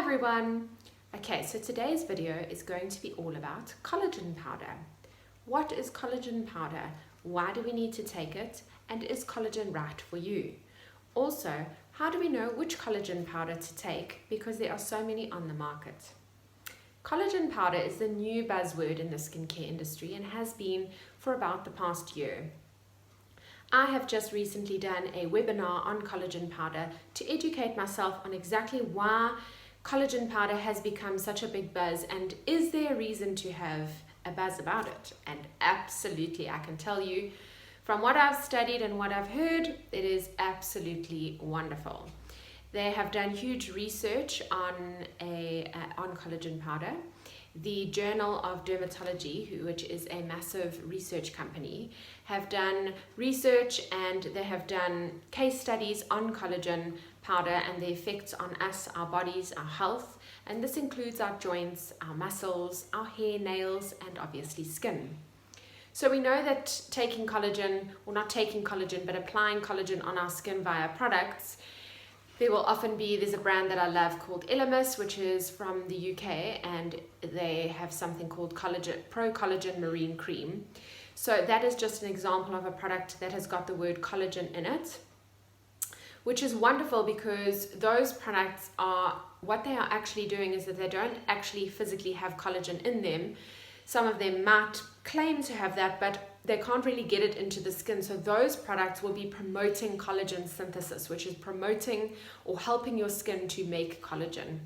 everyone! Okay, so today's video is going to be all about collagen powder. What is collagen powder? Why do we need to take it? And is collagen right for you? Also, how do we know which collagen powder to take because there are so many on the market? Collagen powder is the new buzzword in the skincare industry and has been for about the past year. I have just recently done a webinar on collagen powder to educate myself on exactly why collagen powder has become such a big buzz and is there a reason to have a buzz about it? And absolutely, I can tell you from what I've studied and what I've heard, it is absolutely wonderful. They have done huge research on collagen powder. The Journal of Dermatology, which is a massive research company, have done research and they have done case studies on collagen powder and the effects on us, our bodies, our health, and this includes our joints, our muscles, our hair, nails, and obviously skin. So we know that taking collagen, or not taking collagen, but applying collagen on our skin via products, there will often be, there's a brand that I love called Elemis, which is from the UK, and they have something called Pro Collagen Marine Cream. So that is just an example of a product that has got the word collagen in it, which is wonderful because those products are, what they are actually doing is that they don't actually physically have collagen in them. Some of them might claim to have that, but they can't really get it into the skin. So those products will be promoting collagen synthesis, which is promoting or helping your skin to make collagen.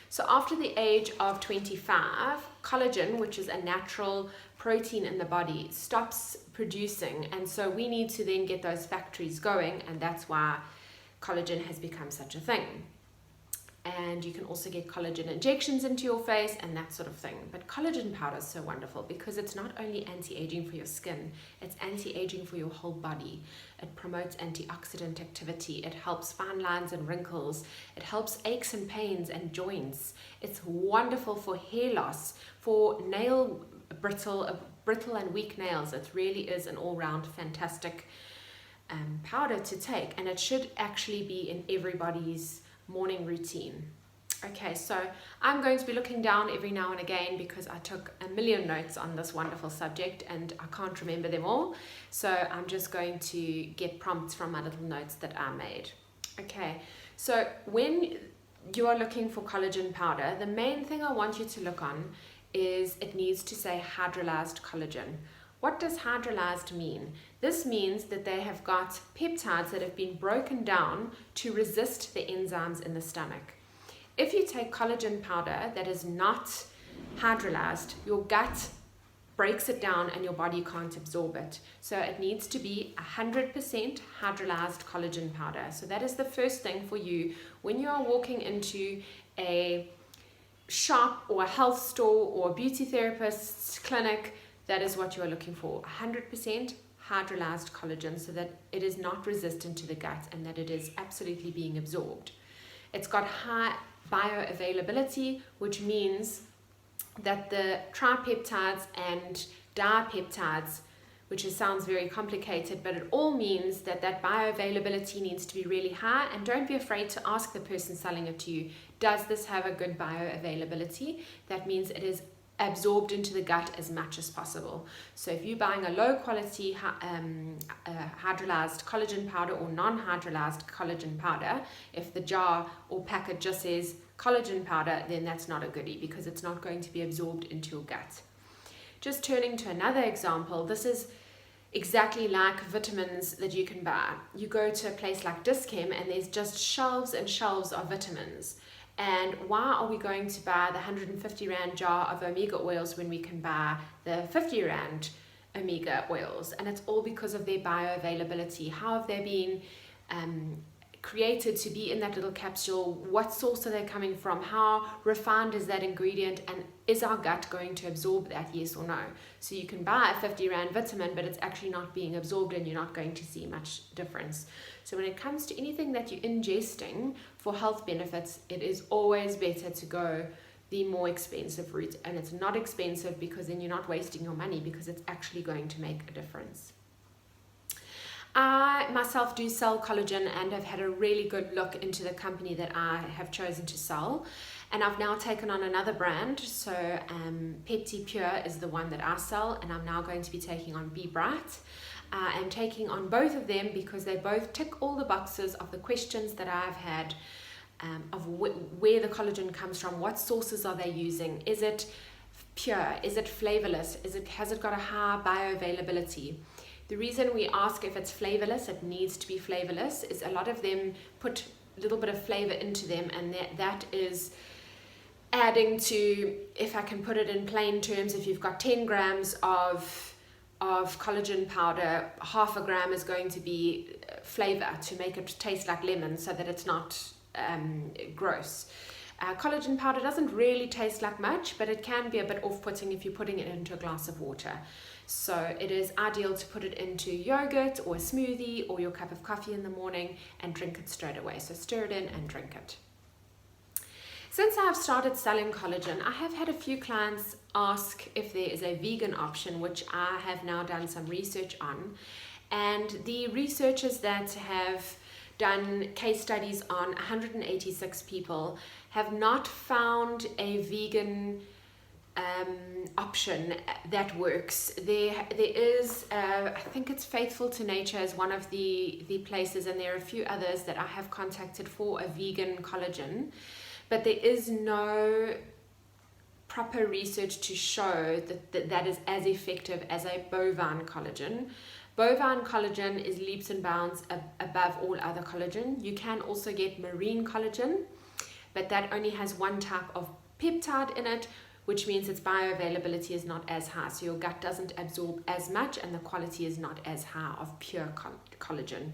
So after the age of 25, collagen, which is a natural protein in the body, stops producing. And so we need to then get those factories going, and that's why collagen has become such a thing. And you can also get collagen injections into your face and that sort of thing. But collagen powder is so wonderful because it's not only anti-aging for your skin, it's anti-aging for your whole body. It promotes antioxidant activity, it helps fine lines and wrinkles, it helps aches and pains and joints. It's wonderful for hair loss, for nail brittle and weak nails. It really is an all-round fantastic powder to take, and it should actually be in everybody's morning routine. Okay, so I'm going to be looking down every now and again because I took a million notes on this wonderful subject and I can't remember them all. So I'm just going to get prompts from my little notes that I made. Okay, so when you are looking for collagen powder, the main thing I want you to look on is it needs to say hydrolyzed collagen. What does hydrolyzed mean? This means that they have got peptides that have been broken down to resist the enzymes in the stomach. If you take collagen powder that is not hydrolyzed, your gut breaks it down and your body can't absorb it. So it needs to be 100% hydrolyzed collagen powder. So that is the first thing for you when you are walking into a shop or a health store or a beauty therapist's clinic. That is what you are looking for, 100% hydrolyzed collagen so that it is not resistant to the gut and that it is absolutely being absorbed. It's got high bioavailability, which means that the tripeptides and dipeptides, which sounds very complicated, but it all means that that bioavailability needs to be really high, and don't be afraid to ask the person selling it to you, does this have a good bioavailability? That means it is absorbed into the gut as much as possible. So if you're buying a low quality hydrolyzed collagen powder or non-hydrolyzed collagen powder, if the jar or packet just says collagen powder, then that's not a goodie because it's not going to be absorbed into your gut. Just turning to another example, this is exactly like vitamins that you can buy. You go to a place like Dis-Chem and there's just shelves and shelves of vitamins. And why are we going to buy the 150 Rand jar of omega oils when we can buy the 50 Rand omega oils? And it's all because of their bioavailability. How have they been created to be in that little capsule? What source are they coming from? How refined is that ingredient? And is our gut going to absorb that, yes or no? So you can buy a 50 Rand vitamin, but it's actually not being absorbed and you're not going to see much difference. So when it comes to anything that you're ingesting for health benefits, it is always better to go the more expensive route. And it's not expensive because then you're not wasting your money because it's actually going to make a difference. I myself do sell collagen and have had a really good look into the company that I have chosen to sell. And I've now taken on another brand. So Pepti Pure is the one that I sell, and I'm now going to be taking on Be Bright. I'm taking on both of them because they both tick all the boxes of the questions that I've had of where the collagen comes from, what sources are they using, is it pure, is it flavorless, has it got a high bioavailability. The reason we ask if it's flavorless, it needs to be flavorless, is a lot of them put a little bit of flavor into them, and that is adding to, if I can put it in plain terms, if you've got 10 grams of collagen powder, half a gram is going to be flavor to make it taste like lemon so that it's not gross. Collagen powder doesn't really taste like much, but it can be a bit off-putting if you're putting it into a glass of water. So it is ideal to put it into yogurt or a smoothie or your cup of coffee in the morning and drink it straight away. So stir it in and drink it. Since I've started selling collagen, I have had a few clients ask if there is a vegan option, which I have now done some research on. And the researchers that have done case studies on 186 people have not found a vegan option that works. There is, I think it's Faithful to Nature is one of the places, and there are a few others that I have contacted for a vegan collagen, but there is no proper research to show that is as effective as a bovine collagen. Bovine collagen is leaps and bounds above all other collagen. You can also get marine collagen, but that only has one type of peptide in it, which means its bioavailability is not as high. So your gut doesn't absorb as much and the quality is not as high of pure collagen.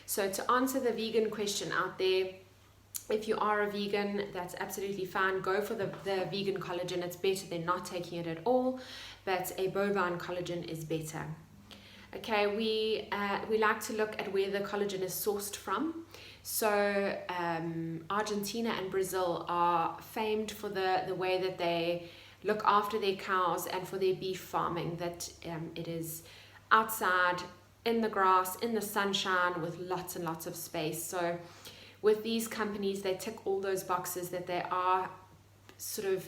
So to answer the vegan question out there, if you are a vegan, that's absolutely fine. Go for the vegan collagen. It's better than not taking it at all, but a bovine collagen is better. Okay, we like to look at where the collagen is sourced from. So Argentina and Brazil are famed for the way that they look after their cows and for their beef farming, that it is outside in the grass, in the sunshine, with lots and lots of space. So with these companies, they tick all those boxes, that they are sort of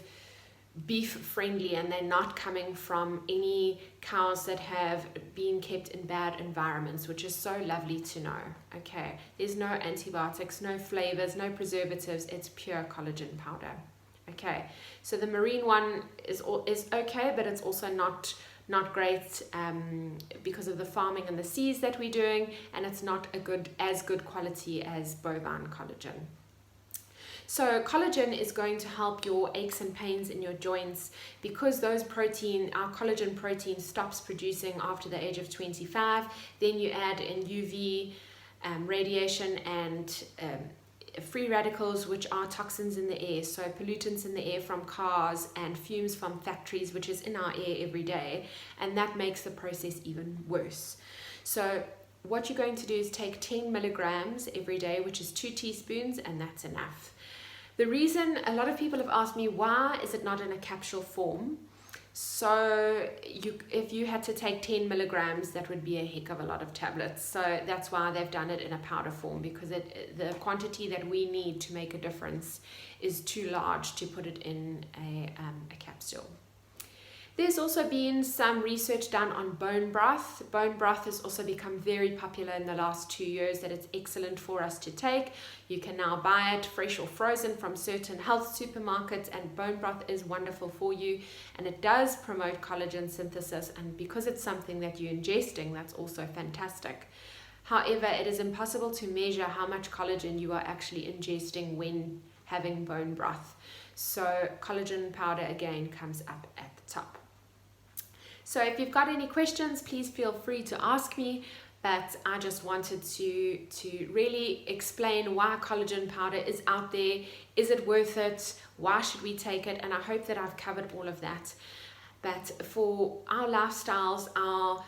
beef friendly and they're not coming from any cows that have been kept in bad environments, which is so lovely to know. Okay, there's no antibiotics, no flavors, no preservatives, it's pure collagen powder. Okay, so the marine one is okay, but it's also not great because of the farming and the seas that we're doing, and it's not as good quality as bovine collagen. So collagen is going to help your aches and pains in your joints, because our collagen protein stops producing after the age of 25. Then you add in UV radiation and free radicals, which are toxins in the air, so pollutants in the air from cars and fumes from factories, which is in our air every day, and that makes the process even worse. So what you're going to do is take 10 milligrams every day, which is 2 teaspoons, and that's enough. The reason a lot of people have asked me, why is it not in a capsule form? So if you had to take 10 milligrams, that would be a heck of a lot of tablets. So that's why they've done it in a powder form, because the quantity that we need to make a difference is too large to put it in a capsule. There's also been some research done on bone broth. Bone broth has also become very popular in the last 2 years, that it's excellent for us to take. You can now buy it fresh or frozen from certain health supermarkets, and bone broth is wonderful for you, and it does promote collagen synthesis, and because it's something that you're ingesting, that's also fantastic. However, it is impossible to measure how much collagen you are actually ingesting when having bone broth. So collagen powder again comes up at the top. So if you've got any questions, please feel free to ask me, but I just wanted to really explain why collagen powder is out there. Is it worth it? Why should we take it? And I hope that I've covered all of that. But for our lifestyles, our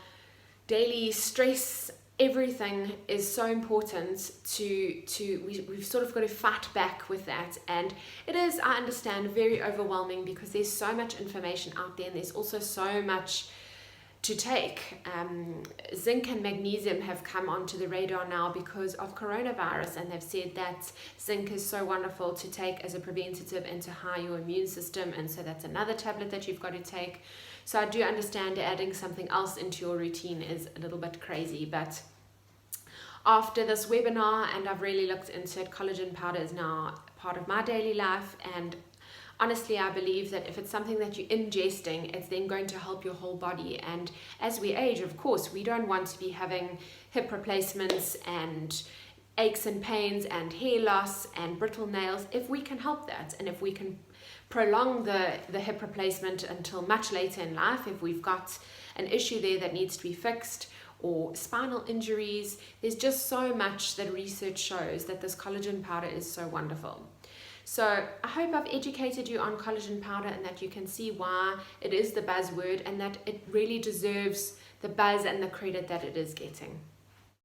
daily stress, everything is so important we've sort of got to fight back with that. And it is, I understand, very overwhelming, because there's so much information out there, and there's also so much to take. Zinc and magnesium have come onto the radar now because of coronavirus, and they've said that zinc is so wonderful to take as a preventative and to high your immune system, and so that's another tablet that you've got to take. So I do understand adding something else into your routine is a little bit crazy, but after this webinar, and I've really looked into it, collagen powder is now part of my daily life, and honestly, I believe that if it's something that you're ingesting, it's then going to help your whole body. And as we age, of course, we don't want to be having hip replacements and aches and pains and hair loss and brittle nails. If we can help that, and if we can prolong the hip replacement until much later in life, if we've got an issue there that needs to be fixed, or spinal injuries, there's just so much that research shows that this collagen powder is so wonderful. So I hope I've educated you on collagen powder, and that you can see why it is the buzzword, and that it really deserves the buzz and the credit that it is getting.